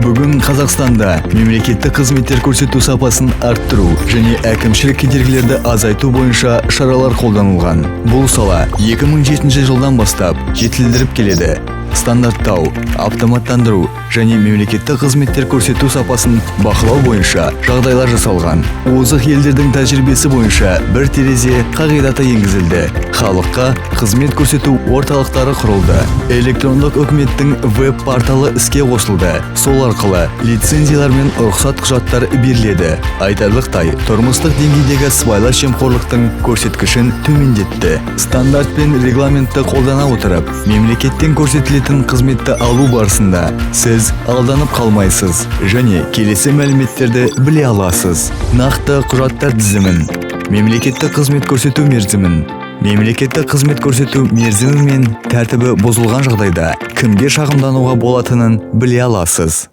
Бүгін Қазақстанда мемлекеттік қызметтер көрсету сапасын арттыру және әкімшілік кедергілерді азайту бойынша шаралар қолданылған. Бұл сала 2007 жылдан бастап жетілдіріп келеді. Стандарттау, автоматтандыру және мемлекеттік қызметтер көрсету сапасын бақылау бойынша жағдайлар жасалған. Озық елдердің тәжірибесі бойынша бір терезе қағидаты енгізілді. Халыққа қызмет көрсету орталықтары құрылды. Электрондық үкіметтің веб-порталы іске қосылды. Сол арқылы лицензиялар мен рұқсат құжаттар беріледі. Айтарлықтай, тұрмыстық деңгейдегі сыбайлас жемқорлықтың көрсеткішін төмендетті. Стандарт пен регламентті қолдана отырып, мемлекеттен көрсетілетін қызметті алу барысында сіз алданып қалмайсыз және келесі мәліметтерді біле аласыз. Нақты құжаттар тізімін, мемлекеттік қызмет көрсету мерзімін, мемлекеттік қызмет көрсету мерзімі мен тәртібі бұзылған жағдайда кімге шағымдануға болатынын біле аласыз.